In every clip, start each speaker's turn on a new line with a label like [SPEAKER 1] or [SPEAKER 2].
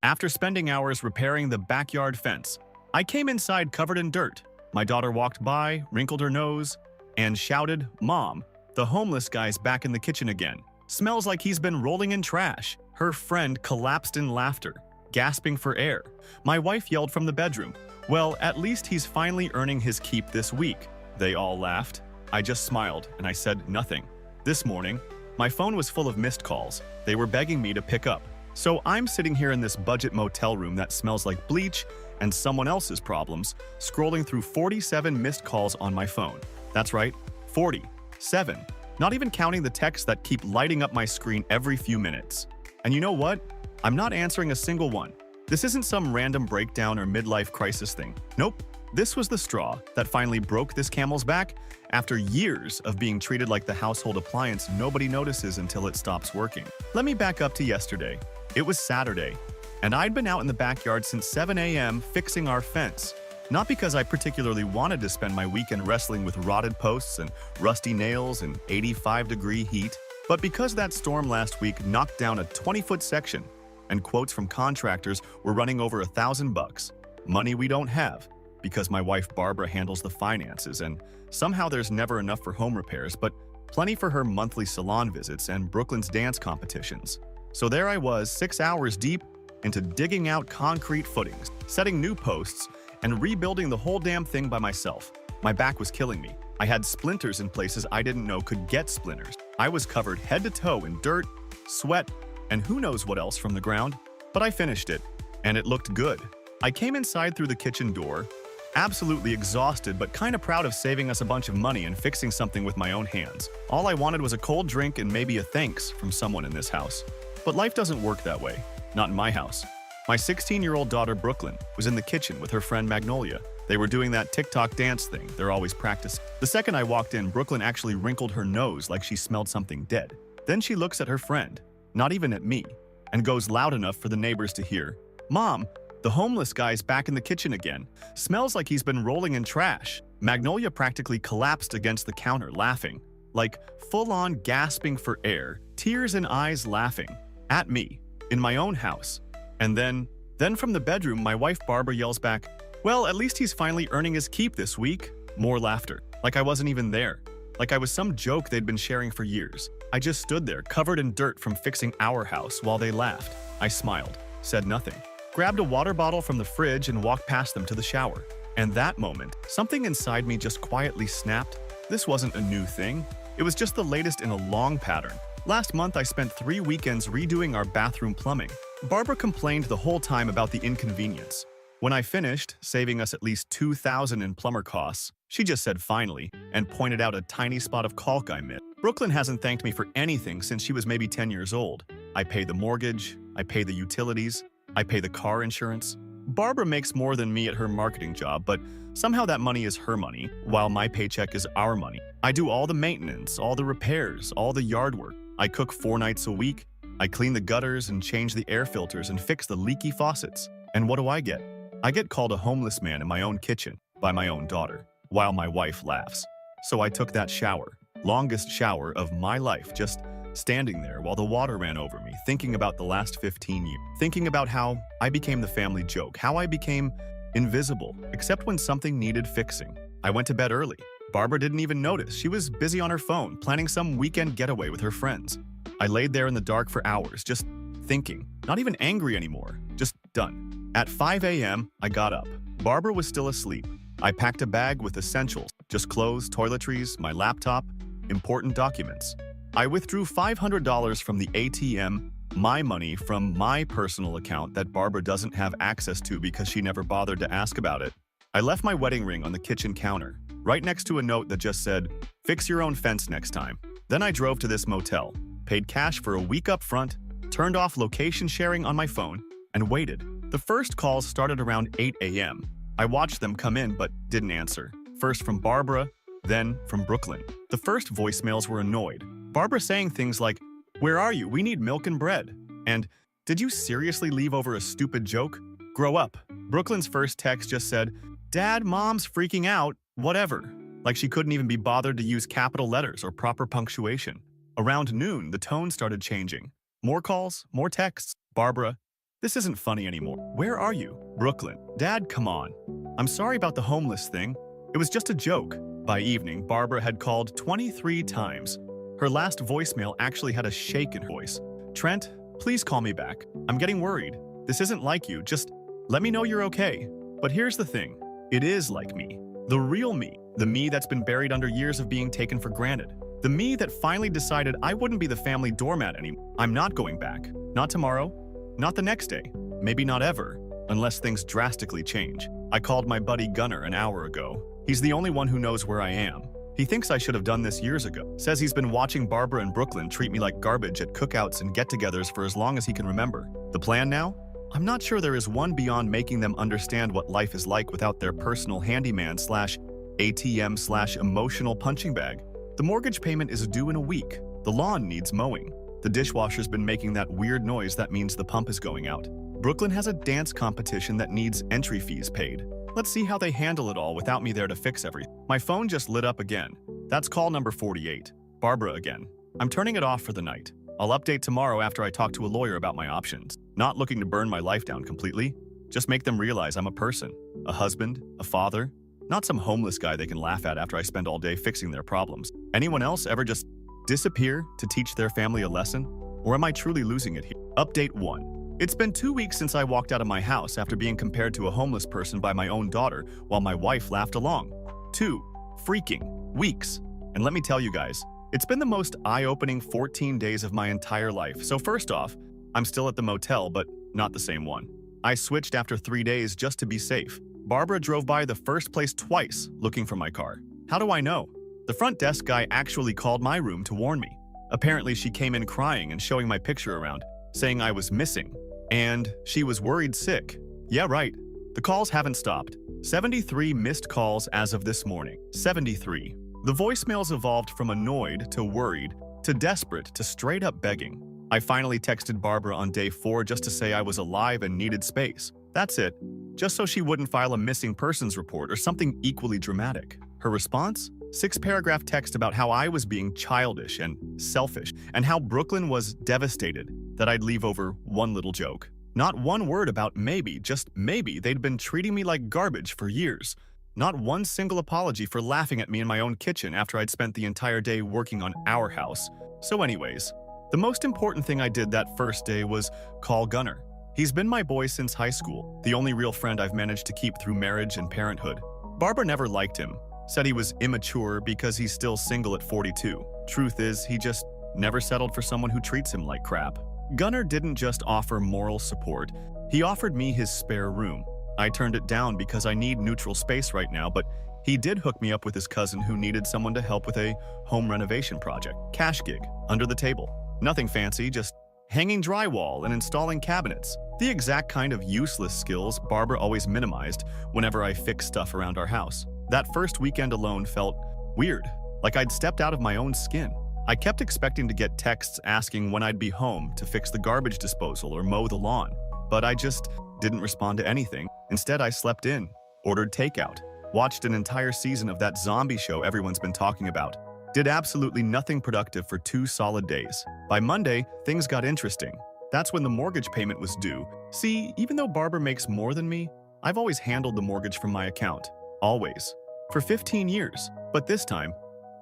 [SPEAKER 1] After spending hours repairing the backyard fence, I came inside covered in dirt. My daughter walked by, wrinkled her nose, and shouted, "Mom, the homeless guy's back in the kitchen again. Smells like he's been rolling in trash." Her friend collapsed in laughter, gasping for air. My wife yelled from the bedroom, "Well, at least he's finally earning his keep this week." They all laughed. I just smiled and I said nothing. This morning, my phone was full of missed calls. They were begging me to pick up. So I'm sitting here in this budget motel room that smells like bleach and someone else's problems, scrolling through 47 missed calls on my phone. That's right, 47. Not even counting the texts that keep lighting up my screen every few minutes. And you know what? I'm not answering a single one. This isn't some random breakdown or midlife crisis thing. Nope. This was the straw that finally broke this camel's back after years of being treated like the household appliance nobody notices until it stops working. Let me back up to yesterday. It was Saturday, and I'd been out in the backyard since 7 a.m. fixing our fence. Not because I particularly wanted to spend my weekend wrestling with rotted posts and rusty nails in 85-degree heat, but because that storm last week knocked down a 20-foot section, and quotes from contractors were running over $1,000. Money we don't have, because my wife Barbara handles the finances, and somehow there's never enough for home repairs, but plenty for her monthly salon visits and Brooklyn's dance competitions. So there I was, 6 hours deep into digging out concrete footings, setting new posts, and rebuilding the whole damn thing by myself. My back was killing me. I had splinters in places I didn't know could get splinters. I was covered head to toe in dirt, sweat, and who knows what else from the ground. But I finished it, and it looked good. I came inside through the kitchen door, absolutely exhausted but kinda proud of saving us a bunch of money and fixing something with my own hands. All I wanted was a cold drink and maybe a thanks from someone in this house. But life doesn't work that way. Not in my house. My 16-year-old daughter Brooklyn was in the kitchen with her friend Magnolia. They were doing that TikTok dance thing they're always practicing. The second I walked in, Brooklyn actually wrinkled her nose like she smelled something dead. Then she looks at her friend, not even at me, and goes loud enough for the neighbors to hear, "Mom, the homeless guy's back in the kitchen again. Smells like he's been rolling in trash." Magnolia practically collapsed against the counter, laughing. Like, full-on gasping for air, tears in eyes laughing. At me, in my own house. And then from the bedroom, my wife Barbara yells back, "Well, at least he's finally earning his keep this week." More laughter, like I wasn't even there. Like I was some joke they'd been sharing for years. I just stood there, covered in dirt from fixing our house, while they laughed. I smiled, said nothing, grabbed a water bottle from the fridge and walked past them to the shower. And that moment, something inside me just quietly snapped. This wasn't a new thing. It was just the latest in a long pattern. Last month, I spent 3 weekends redoing our bathroom plumbing. Barbara complained the whole time about the inconvenience. When I finished, saving us at least $2,000 in plumber costs, she just said finally and pointed out a tiny spot of caulk I missed. Brooklyn hasn't thanked me for anything since she was maybe 10 years old. I pay the mortgage, I pay the utilities, I pay the car insurance. Barbara makes more than me at her marketing job, but somehow that money is her money, while my paycheck is our money. I do all the maintenance, all the repairs, all the yard work. I cook 4 nights a week. I clean the gutters and change the air filters and fix the leaky faucets. And what do I get? I get called a homeless man in my own kitchen by my own daughter, while my wife laughs. So I took that shower, longest shower of my life, just standing there while the water ran over me, thinking about the last 15 years, thinking about how I became the family joke, how I became invisible, except when something needed fixing. I went to bed early. Barbara didn't even notice. She was busy on her phone, planning some weekend getaway with her friends. I laid there in the dark for hours, just thinking, not even angry anymore, just done. At 5 a.m., I got up. Barbara was still asleep. I packed a bag with essentials, just clothes, toiletries, my laptop, important documents. I withdrew $500 from the ATM, my money from my personal account that Barbara doesn't have access to because she never bothered to ask about it. I left my wedding ring on the kitchen counter, right next to a note that just said, "Fix your own fence next time." Then I drove to this motel, paid cash for a week up front, turned off location sharing on my phone, and waited. The first calls started around 8 a.m. I watched them come in but didn't answer. First from Barbara, then from Brooklyn. The first voicemails were annoyed. Barbara saying things like, "Where are you? We need milk and bread." And, "Did you seriously leave over a stupid joke? Grow up." Brooklyn's first text just said, "Dad, Mom's freaking out, whatever." Like she couldn't even be bothered to use capital letters or proper punctuation. Around noon, the tone started changing. More calls, more texts. Barbara, This isn't funny anymore. Where are you? Brooklyn. Dad, come on. I'm sorry about the homeless thing. It was just a joke. By evening, Barbara had called 23 times. Her last voicemail actually had a shake in her voice. Trent, please call me back. I'm getting worried. This isn't like you. Just let me know you're okay. But here's the thing. It is like me. The real me. The me that's been buried under years of being taken for granted. The me that finally decided I wouldn't be the family doormat anymore. I'm not going back. Not tomorrow. Not the next day. Maybe not ever. Unless things drastically change. I called my buddy Gunnar an hour ago. He's the only one who knows where I am. He thinks I should have done this years ago. Says he's been watching Barbara and Brooklyn treat me like garbage at cookouts and get-togethers for as long as he can remember. The plan now? I'm not sure there is one beyond making them understand what life is like without their personal handyman/ATM/emotional punching bag. The mortgage payment is due in a week. The lawn needs mowing. The dishwasher's been making that weird noise that means the pump is going out. Brooklyn has a dance competition that needs entry fees paid. Let's see how they handle it all without me there to fix everything. My phone just lit up again. That's call number 48. Barbara again. I'm turning it off for the night. I'll update tomorrow after I talk to a lawyer about my options. Not looking to burn my life down completely. Just make them realize I'm a person. A husband, a father. Not some homeless guy they can laugh at after I spend all day fixing their problems. Anyone else ever just disappear to teach their family a lesson? Or am I truly losing it here? Update 1. It's been 2 weeks since I walked out of my house after being compared to a homeless person by my own daughter while my wife laughed along. 2 freaking weeks. And let me tell you guys, it's been the most eye-opening 14 days of my entire life. So first off, I'm still at the motel, but not the same one. I switched after 3 days just to be safe. Barbara drove by the first place twice looking for my car. How do I know? The front desk guy actually called my room to warn me. Apparently she came in crying and showing my picture around, saying I was missing. And she was worried sick. Yeah, right. The calls haven't stopped. 73 missed calls as of this morning. 73. The voicemails evolved from annoyed to worried to desperate to straight up begging. I finally texted Barbara on day 4 just to say I was alive and needed space. That's it. Just so she wouldn't file a missing persons report or something equally dramatic. Her response? 6-paragraph text about how I was being childish and selfish, and how Brooklyn was devastated that I'd leave over one little joke. Not one word about maybe, just maybe, they'd been treating me like garbage for years. Not one single apology for laughing at me in my own kitchen after I'd spent the entire day working on our house. So anyways, the most important thing I did that first day was call Gunnar. He's been my boy since high school, the only real friend I've managed to keep through marriage and parenthood. Barbara never liked him, said he was immature because he's still single at 42. Truth is, he just never settled for someone who treats him like crap. Gunnar didn't just offer moral support, he offered me his spare room. I turned it down because I need neutral space right now, but he did hook me up with his cousin who needed someone to help with a home renovation project. Cash gig, under the table. Nothing fancy, just hanging drywall and installing cabinets. The exact kind of useless skills Barbara always minimized whenever I fixed stuff around our house. That first weekend alone felt weird, like I'd stepped out of my own skin. I kept expecting to get texts asking when I'd be home to fix the garbage disposal or mow the lawn, but I just didn't respond to anything. Instead, I slept in, ordered takeout, watched an entire season of that zombie show everyone's been talking about, did absolutely nothing productive for 2 solid days. By Monday, things got interesting. That's when the mortgage payment was due. See, even though Barbara makes more than me, I've always handled the mortgage from my account. Always. For 15 years. But this time,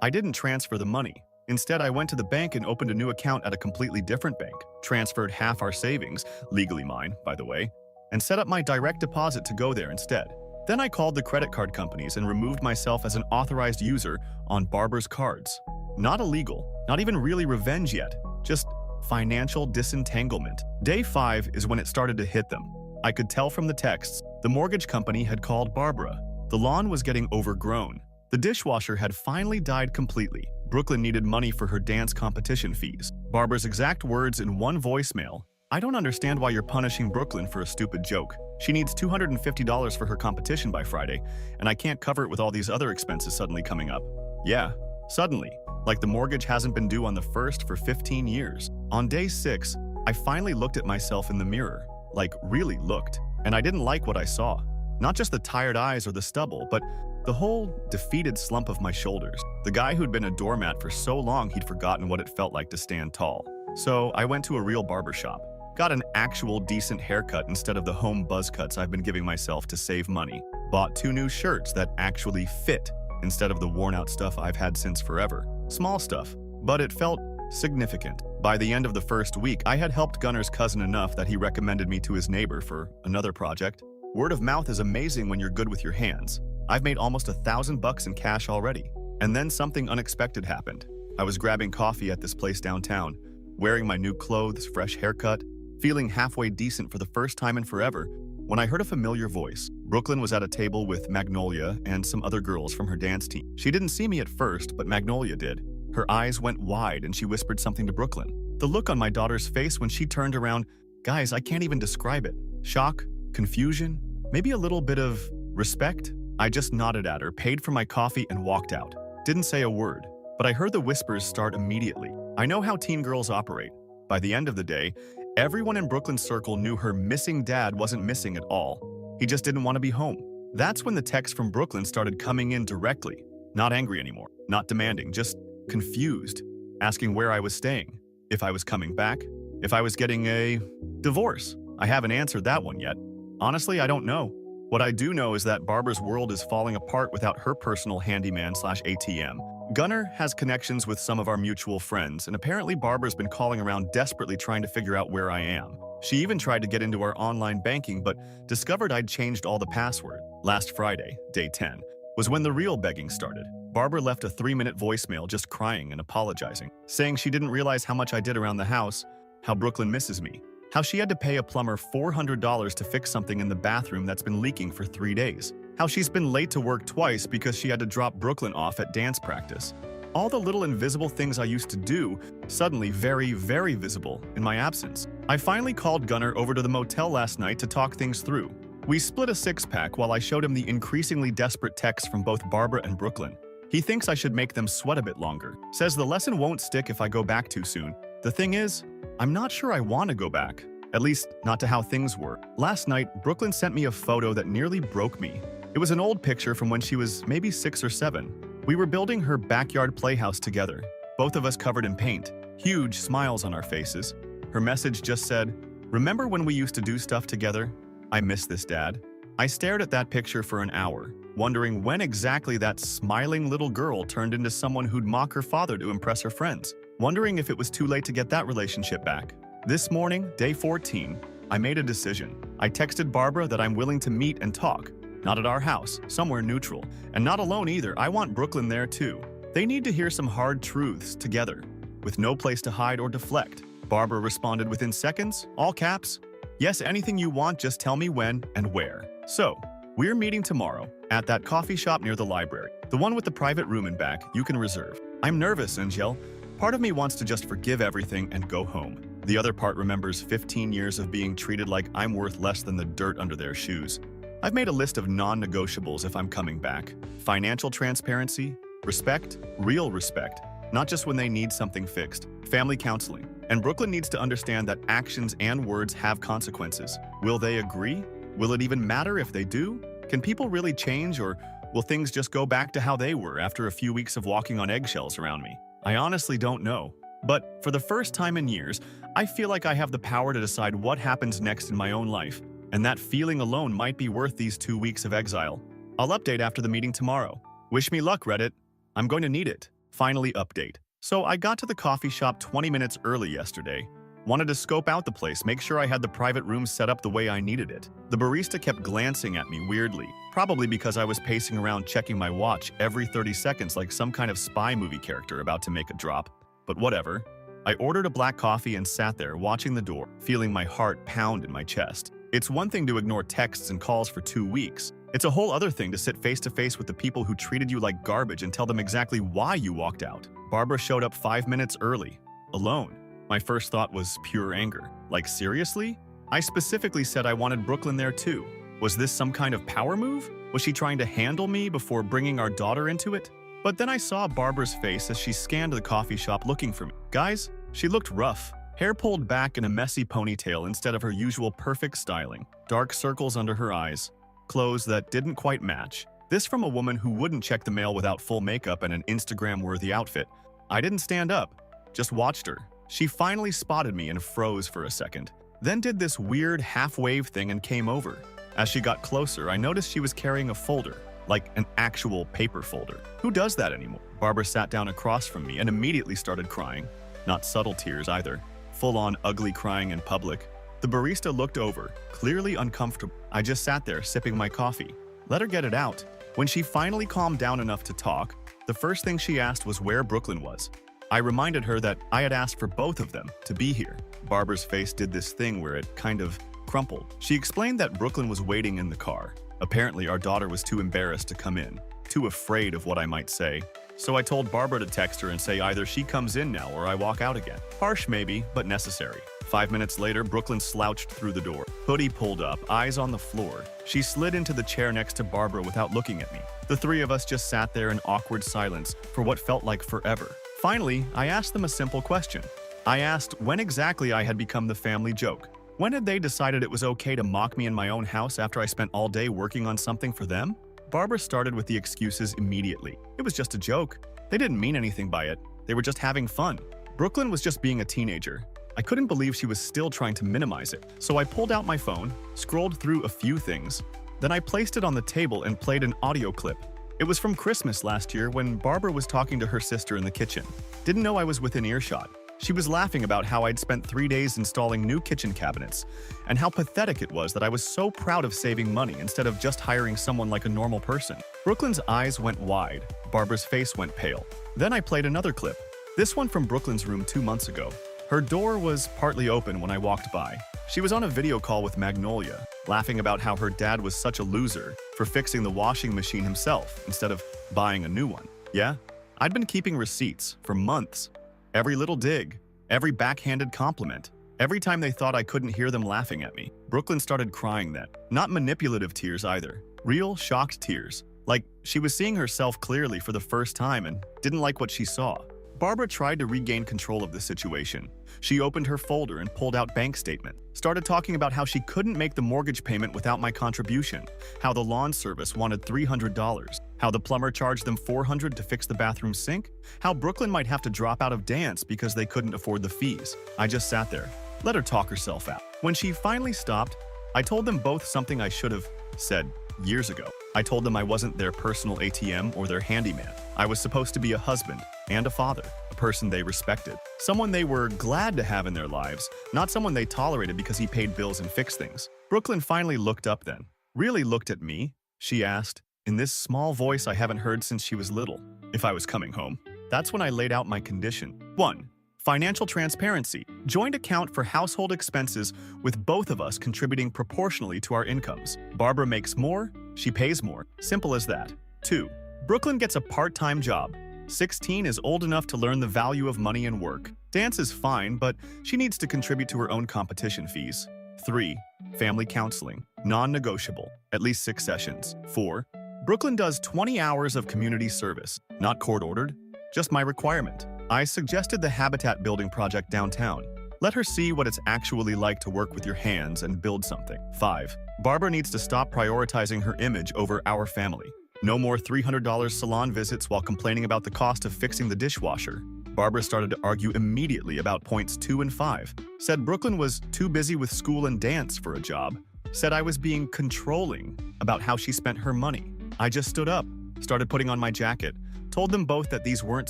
[SPEAKER 1] I didn't transfer the money. Instead, I went to the bank and opened a new account at a completely different bank, transferred half our savings, legally mine, by the way, and set up my direct deposit to go there instead. Then I called the credit card companies and removed myself as an authorized user on Barbara's cards. Not illegal, not even really revenge yet, just financial disentanglement. Day 5 is when it started to hit them. I could tell from the texts, the mortgage company had called Barbara. The lawn was getting overgrown. The dishwasher had finally died completely. Brooklyn needed money for her dance competition fees. Barbara's exact words in one voicemail, "I don't understand why you're punishing Brooklyn for a stupid joke. She needs $250 for her competition by Friday, and I can't cover it with all these other expenses suddenly coming up." Yeah, suddenly. Like the mortgage hasn't been due on the 1st for 15 years. On day 6, I finally looked at myself in the mirror. Like, really looked. And I didn't like what I saw. Not just the tired eyes or the stubble, but the whole defeated slump of my shoulders. The guy who'd been a doormat for so long he'd forgotten what it felt like to stand tall. So I went to a real barbershop. Got an actual decent haircut instead of the home buzz cuts I've been giving myself to save money. Bought 2 new shirts that actually fit instead of the worn-out stuff I've had since forever. Small stuff, but it felt significant. By the end of the first week, I had helped Gunner's cousin enough that he recommended me to his neighbor for another project. Word of mouth is amazing when you're good with your hands. I've made almost $1,000 in cash already. And then something unexpected happened. I was grabbing coffee at this place downtown, wearing my new clothes, fresh haircut, feeling halfway decent for the first time in forever, when I heard a familiar voice. Brooklyn was at a table with Magnolia and some other girls from her dance team. She didn't see me at first, but Magnolia did. Her eyes went wide and she whispered something to Brooklyn. The look on my daughter's face when she turned around, guys, I can't even describe it. Shock, confusion, maybe a little bit of respect. I just nodded at her, paid for my coffee, and walked out. Didn't say a word, but I heard the whispers start immediately. I know how teen girls operate. By the end of the day, everyone in Brooklyn's circle knew her missing dad wasn't missing at all. He just didn't want to be home. That's when the texts from Brooklyn started coming in directly. Not angry anymore, not demanding, just confused, asking where I was staying, if I was coming back, if I was getting a divorce. I haven't answered that one yet. Honestly, I don't know. What I do know is that Barbara's world is falling apart without her personal handyman/ATM. Gunner has connections with some of our mutual friends, and apparently Barbara's been calling around desperately trying to figure out where I am. She even tried to get into our online banking, but discovered I'd changed all the password. Last Friday, day 10, was when the real begging started. Barbara left a 3-minute voicemail just crying and apologizing, saying she didn't realize how much I did around the house, how Brooklyn misses me, how she had to pay a plumber $400 to fix something in the bathroom that's been leaking for 3 days, how she's been late to work twice because she had to drop Brooklyn off at dance practice. All the little invisible things I used to do, suddenly very, very visible in my absence. I finally called Gunner over to the motel last night to talk things through. We split a 6-pack while I showed him the increasingly desperate texts from both Barbara and Brooklyn. He thinks I should make them sweat a bit longer. Says the lesson won't stick if I go back too soon. The thing is, I'm not sure I want to go back. At least, not to how things were. Last night, Brooklyn sent me a photo that nearly broke me. It was an old picture from when she was maybe 6 or 7. We were building her backyard playhouse together, both of us covered in paint, huge smiles on our faces. Her message just said, "Remember when we used to do stuff together? I miss this, Dad." I stared at that picture for an hour, wondering when exactly that smiling little girl turned into someone who'd mock her father to impress her friends, wondering if it was too late to get that relationship back. This morning, day 14, I made a decision. I texted Barbara that I'm willing to meet and talk. Not at our house, somewhere neutral. And not alone either, I want Brooklyn there too. They need to hear some hard truths together, with no place to hide or deflect. Barbara responded within seconds, all caps, "Yes, anything you want, just tell me when and where." So, we're meeting tomorrow at that coffee shop near the library. The one with the private room in back, you can reserve. I'm nervous, Angel. Part of me wants to just forgive everything and go home. The other part remembers 15 years of being treated like I'm worth less than the dirt under their shoes. I've made a list of non-negotiables if I'm coming back. Financial transparency, respect, real respect, not just when they need something fixed. Family counseling. And Brooklyn needs to understand that actions and words have consequences. Will they agree? Will it even matter if they do? Can people really change, or will things just go back to how they were after a few weeks of walking on eggshells around me? I honestly don't know. But for the first time in years, I feel like I have the power to decide what happens next in my own life, and that feeling alone might be worth these 2 weeks of exile. I'll update after the meeting tomorrow. Wish me luck, Reddit. I'm going to need it. Finally update. So I got to the coffee shop 20 minutes early yesterday. Wanted to scope out the place, make sure I had the private room set up the way I needed it. The barista kept glancing at me weirdly, probably because I was pacing around checking my watch every 30 seconds like some kind of spy movie character about to make a drop. But whatever. I ordered a black coffee and sat there watching the door, feeling my heart pound in my chest. It's one thing to ignore texts and calls for 2 weeks. It's a whole other thing to sit face to face with the people who treated you like garbage and tell them exactly why you walked out. Barbara showed up 5 minutes early, alone. My first thought was pure anger. Like, seriously? I specifically said I wanted Brooklyn there too. Was this some kind of power move? Was she trying to handle me before bringing our daughter into it? But then I saw Barbara's face as she scanned the coffee shop looking for me. Guys, she looked rough. Hair pulled back in a messy ponytail instead of her usual perfect styling. Dark circles under her eyes. Clothes that didn't quite match. This from a woman who wouldn't check the mail without full makeup and an Instagram-worthy outfit. I didn't stand up, just watched her. She finally spotted me and froze for a second. then did this weird half-wave thing and came over. As she got closer, I noticed she was carrying a folder, like an actual paper folder. Who does that anymore? Barbara sat down across from me and immediately started crying. Not subtle tears either. Full-on ugly crying in public. The barista looked over, clearly uncomfortable. I just sat there sipping my coffee. Let her get it out. When she finally calmed down enough to talk, the first thing she asked was where Brooklyn was. I reminded her that I had asked for both of them to be here. Barbara's face did this thing where it kind of crumpled. She explained that Brooklyn was waiting in the car. Apparently, our daughter was too embarrassed to come in, too afraid of what I might say. So I told Barbara to text her and say either she comes in now or I walk out again. Harsh maybe, but necessary. 5 minutes later, Brooklyn slouched through the door. Hoodie pulled up, eyes on the floor. She slid into the chair next to Barbara without looking at me. The three of us just sat there in awkward silence for what felt like forever. Finally, I asked them a simple question. I asked when exactly I had become the family joke. When had they decided it was okay to mock me in my own house after I spent all day working on something for them? Barbara started with the excuses immediately. It was just a joke. They didn't mean anything by it. They were just having fun. Brooklyn was just being a teenager. I couldn't believe she was still trying to minimize it. So I pulled out my phone, scrolled through a few things. Then I placed it on the table and played an audio clip. It was from Christmas last year when Barbara was talking to her sister in the kitchen. Didn't know I was within earshot. She was laughing about how I'd spent 3 days installing new kitchen cabinets and how pathetic it was that I was so proud of saving money instead of just hiring someone like a normal person. Brooklyn's eyes went wide. Barbara's face went pale. Then I played another clip. This one from Brooklyn's room 2 months ago. Her door was partly open when I walked by. She was on a video call with Magnolia, laughing about how her dad was such a loser for fixing the washing machine himself instead of buying a new one. Yeah, I'd been keeping receipts for months. Every little dig, every backhanded compliment, every time they thought I couldn't hear them laughing at me. Brooklyn started crying then. Not manipulative tears either. Real, shocked tears. Like she was seeing herself clearly for the first time and didn't like what she saw. Barbara tried to regain control of the situation. She opened her folder and pulled out bank statement. Started talking about how she couldn't make the mortgage payment without my contribution, how the lawn service wanted $300, how the plumber charged them $400 to fix the bathroom sink, how Brooklyn might have to drop out of dance because they couldn't afford the fees. I just sat there, let her talk herself out. When she finally stopped, I told them both something I should have said years ago. I told them I wasn't their personal ATM or their handyman. I was supposed to be a husband and a father, a person they respected, someone they were glad to have in their lives, not someone they tolerated because he paid bills and fixed things. Brooklyn finally looked up then. Really looked at me, she asked, in this small voice I haven't heard since she was little, if I was coming home. That's when I laid out my condition. 1. Financial transparency. Joint account for household expenses with both of us contributing proportionally to our incomes. Barbara makes more, she pays more. Simple as that. 2. Brooklyn gets a part-time job. 16 is old enough to learn the value of money and work. Dance is fine, but she needs to contribute to her own competition fees. 3. Family counseling. Non-negotiable. At least 6 sessions. 4. Brooklyn does 20 hours of community service. Not court-ordered, just my requirement. I suggested the Habitat building project downtown. Let her see what it's actually like to work with your hands and build something. 5. Barbara needs to stop prioritizing her image over our family. No more $300 salon visits while complaining about the cost of fixing the dishwasher. Barbara started to argue immediately about points 2 and 5. Said Brooklyn was too busy with school and dance for a job. Said I was being controlling about how she spent her money. I just stood up, started putting on my jacket, told them both that these weren't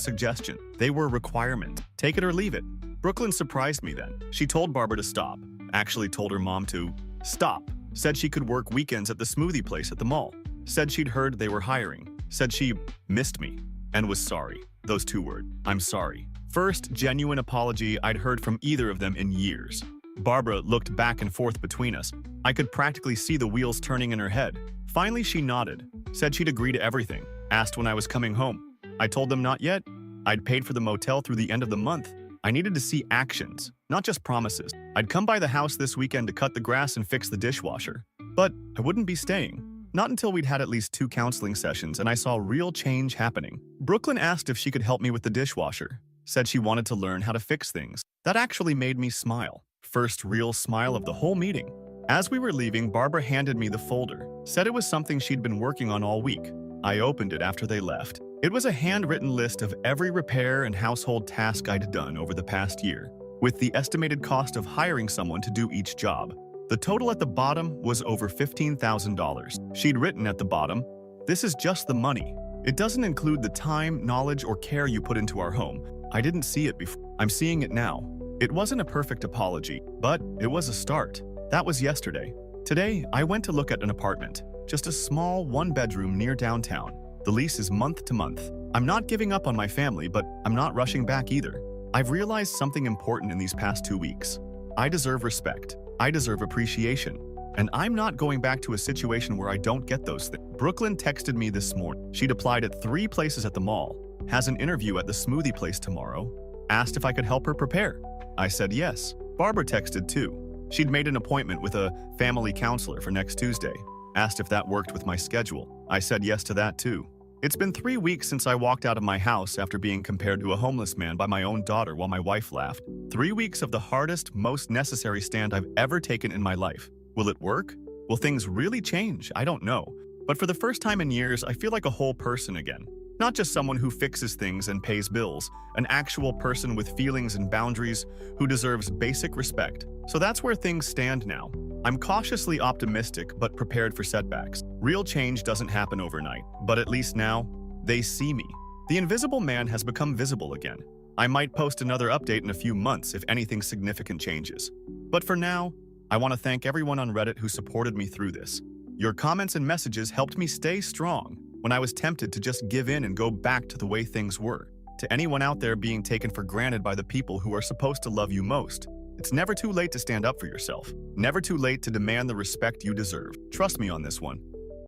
[SPEAKER 1] suggestions. They were requirement. Take it or leave it. Brooklyn surprised me then. She told Barbara to stop. Actually told her mom to stop. Said she could work weekends at the smoothie place at the mall. Said she'd heard they were hiring. Said she missed me and was sorry. Those 2 words. I'm sorry. First genuine apology I'd heard from either of them in years. Barbara looked back and forth between us. I could practically see the wheels turning in her head. Finally, she nodded. Said she'd agree to everything. Asked when I was coming home. I told them not yet. I'd paid for the motel through the end of the month. I needed to see actions, not just promises. I'd come by the house this weekend to cut the grass and fix the dishwasher. But I wouldn't be staying. Not until we'd had at least 2 counseling sessions and I saw real change happening. Brooklyn asked if she could help me with the dishwasher. Said she wanted to learn how to fix things. That actually made me smile. First real smile of the whole meeting. As we were leaving, Barbara handed me the folder. Said it was something she'd been working on all week. I opened it after they left. It was a handwritten list of every repair and household task I'd done over the past year. with the estimated cost of hiring someone to do each job. The total at the bottom was over $15,000. She'd written at the bottom, "This is just the money. It doesn't include the time, knowledge, or care you put into our home. I didn't see it before. I'm seeing it now." It wasn't a perfect apology, but it was a start. That was yesterday. Today, I went to look at an apartment, just a small one-bedroom near downtown. The lease is month to month. I'm not giving up on my family, but I'm not rushing back either. I've realized something important in these past 2 weeks. I deserve respect. I deserve appreciation. And I'm not going back to a situation where I don't get those things. Brooklyn texted me this morning. She'd applied at 3 places at the mall, has an interview at the smoothie place tomorrow, asked if I could help her prepare. I said yes. Barbara texted too. She'd made an appointment with a family counselor for next Tuesday, asked if that worked with my schedule. I said yes to that too. It's been 3 weeks since I walked out of my house after being compared to a homeless man by my own daughter while my wife laughed. 3 weeks of the hardest, most necessary stand I've ever taken in my life. Will it work? Will things really change? I don't know. But for the first time in years, I feel like a whole person again. Not just someone who fixes things and pays bills, an actual person with feelings and boundaries who deserves basic respect. So that's where things stand now. I'm cautiously optimistic but prepared for setbacks. Real change doesn't happen overnight, but at least now, they see me. The invisible man has become visible again. I might post another update in a few months if anything significant changes. But for now, I want to thank everyone on Reddit who supported me through this. Your comments and messages helped me stay strong when I was tempted to just give in and go back to the way things were. To anyone out there being taken for granted by the people who are supposed to love you most, it's never too late to stand up for yourself. Never too late to demand the respect you deserve. Trust me on this one.